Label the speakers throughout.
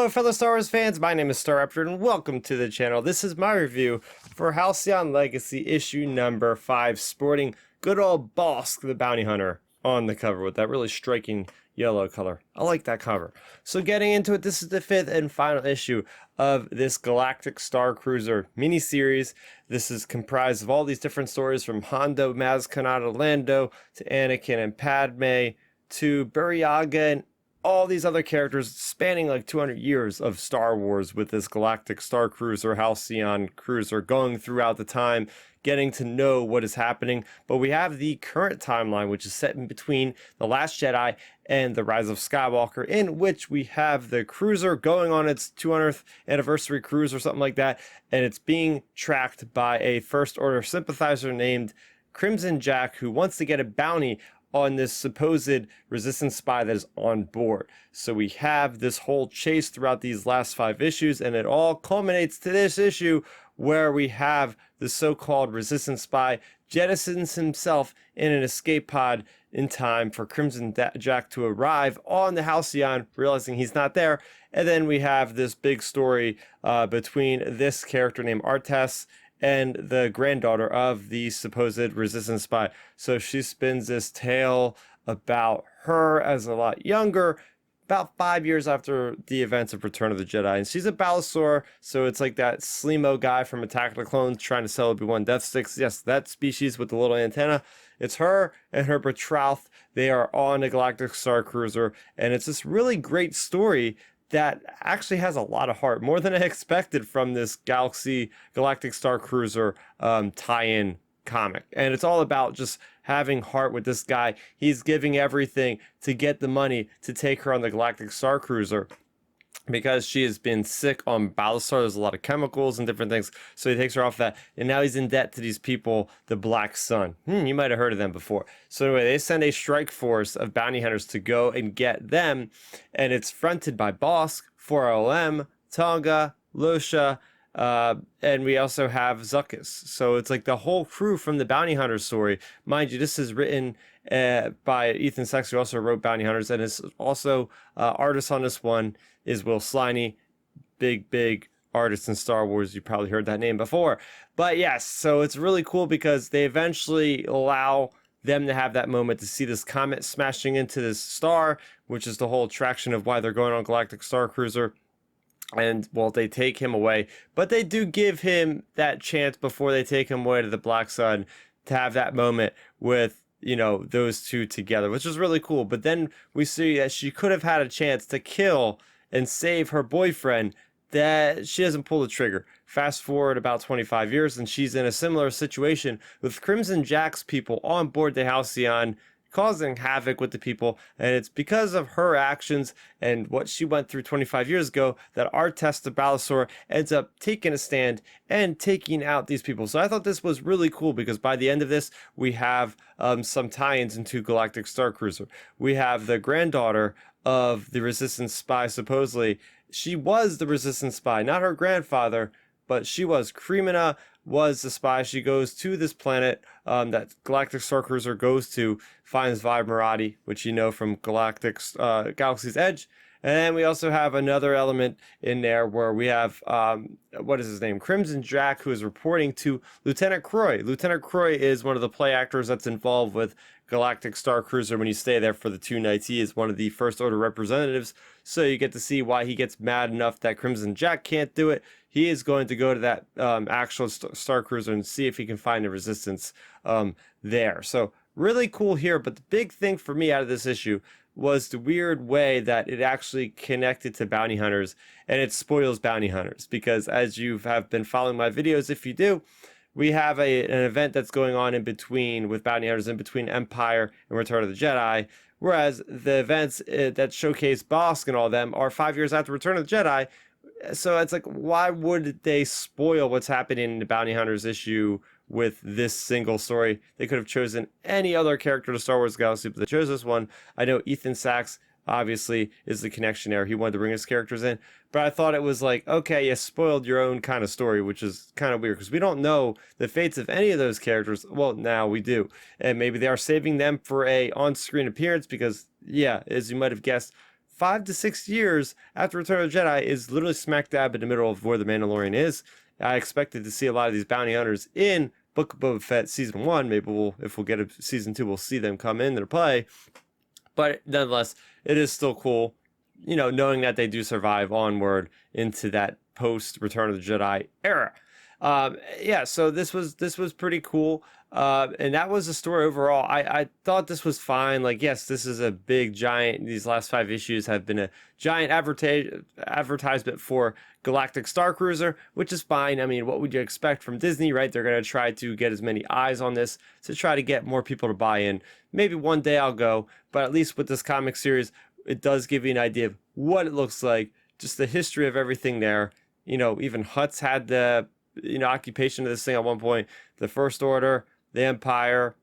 Speaker 1: Hello fellow Star Wars fans, my name is Starraptor and welcome to the channel. This is my review for Halcyon Legacy issue number 5, sporting good old Bossk the bounty hunter on the cover with that really striking yellow color. I like that cover. So getting into it, this is the 5th and final issue of this Galactic Starcruiser miniseries. This is comprised of all these different stories from Hondo, Maz Kanata, Lando, to Anakin and Padme, to Buryaga and all these other characters spanning like 200 years of Star Wars with this Galactic Starcruiser, Halcyon cruiser going throughout the time, getting to know what is happening. But we have the current timeline, which is set in between The Last Jedi and The Rise of Skywalker, in which we have the cruiser going on its 200th anniversary cruise or something like that, and it's being tracked by a First Order sympathizer named Crimson Jack, who wants to get a bounty on this supposed resistance spy that is on board. So we have this whole chase throughout these last 5 issues, and it all culminates to this issue where we have the so-called resistance spy jettisons himself in an escape pod in time for Crimson Jack to arrive on the Halcyon, realizing he's not there. And then we have this big story between this character named Artes and the granddaughter of the supposed resistance spy. So she spins this tale about her as a lot younger, about 5 years after the events of Return of the Jedi. And she's a Balisor, so it's like that Sleemo guy from Attack of the Clones trying to sell Obi-Wan Death Sticks. Yes, that species with the little antenna. It's her and her betrothed. They are on a Galactic Starcruiser, and it's this really great story that actually has a lot of heart, more than I expected from this Galactic Starcruiser tie-in comic. And it's all about just having heart with this guy. He's giving everything to get the money to take her on the Galactic Starcruiser because she has been sick on Balisar. There's a lot of chemicals and different things, so he takes her off that, and now he's in debt to these people, the Black Sun. You might have heard of them before. So anyway, they send a strike force of bounty hunters to go and get them, and it's fronted by Bossk, 4LM, Tonga, Losha, and we also have Zuckuss. So it's like the whole crew from the bounty hunter story. Mind you, this is written by Ethan Sachs, who also wrote Bounty Hunters, and is also artist on this one is Will Sliney, big artist in Star Wars. You probably heard that name before. But yes, so it's really cool because they eventually allow them to have that moment to see this comet smashing into this star, which is the whole attraction of why they're going on Galactic Starcruiser. And, well, they take him away, but they do give him that chance before they take him away to the Black Sun to have that moment with, you know, those two together, which is really cool. But then we see that she could have had a chance to kill and save her boyfriend, that she doesn't pull the trigger. Fast forward about 25 years, and she's in a similar situation with Crimson Jack's people on board the Halcyon, causing havoc with the people, and it's because of her actions and what she went through 25 years ago that Artes the Balisor ends up taking a stand and taking out these people. So I thought this was really cool because by the end of this, we have some tie-ins into Galactic Starcruiser. We have the granddaughter of the Resistance spy, supposedly. She was the Resistance spy, not her grandfather, but she was. Kremina was the spy. She goes to this planet that Galactic Starcruiser goes to, finds Vibe Marathi, which you know from Galaxy's Edge. And then we also have another element in there where we have, what is his name? Crimson Jack, who is reporting to Lieutenant Croy. Lieutenant Croy is one of the play actors that's involved with Galactic Starcruiser. When you stay there for the 2 nights, he is one of the First Order representatives. So you get to see why he gets mad enough that Crimson Jack can't do it. He is going to go to that actual Starcruiser and see if he can find a resistance there. So really cool here. But the big thing for me out of this issue was the weird way that it actually connected to bounty hunters, and it spoils bounty hunters because, as you have been following my videos, if you do, we have an event that's going on in between with bounty hunters in between Empire and Return of the Jedi, whereas the events that showcase Bossk and all them are 5 years after Return of the Jedi. So it's like, why would they spoil what's happening in the bounty hunters issue with this single story? They could have chosen any other character to Star Wars Galaxy, but they chose this one. I know Ethan Sachs obviously is the connection there. He wanted to bring his characters in, but I thought it was like, okay, you spoiled your own kind of story, which is kind of weird because we don't know the fates of any of those characters. Well, now we do, and maybe they are saving them for a on-screen appearance because, yeah, as you might have guessed, 5 to 6 years after Return of the Jedi is literally smack dab in the middle of where the Mandalorian is. I expected to see a lot of these bounty hunters in Book of Boba Fett Season 1. Maybe if we'll get a Season 2, we'll see them come into play. But nonetheless, it is still cool, you know, knowing that they do survive onward into that post Return of the Jedi era. Yeah, so this was pretty cool. And that was the story overall. I thought this was fine. Like, yes, this is a big giant. These last 5 issues have been a giant advertisement for Galactic Starcruiser, which is fine. I mean, what would you expect from Disney, right? They're going to try to get as many eyes on this to try to get more people to buy in. Maybe one day I'll go, but at least with this comic series, it does give you an idea of what it looks like, just the history of everything there. You know, even Hutz had the, you know, occupation of this thing at one point. The First Order, the Empire,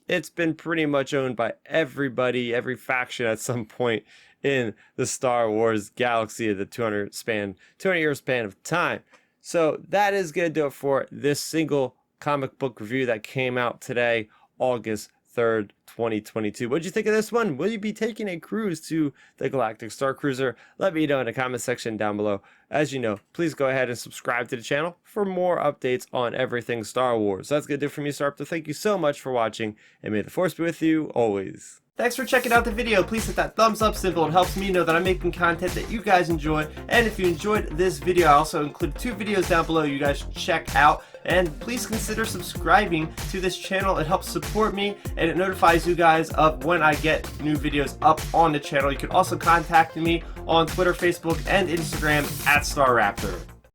Speaker 1: it's been pretty much owned by everybody, every faction at some point in the Star Wars galaxy of the 200-year span of time. So that is going to do it for this single comic book review that came out today, August 3rd, 2022. What did you think of this one? Will you be taking a cruise to the Galactic Starcruiser? Let me know in the comment section down below. As you know, please go ahead and subscribe to the channel for more updates on everything Star Wars. That's going to do it for me, Star Raptor. Thank you so much for watching, and may the Force be with you always. Thanks for checking out the video. Please hit that thumbs up symbol. It helps me know that I'm making content that you guys enjoy. And if you enjoyed this video, I also included 2 videos down below you guys should check out. And please consider subscribing to this channel. It helps support me, and it notifies you guys of when I get new videos up on the channel. You can also contact me on Twitter, Facebook, and Instagram at Star Raptor.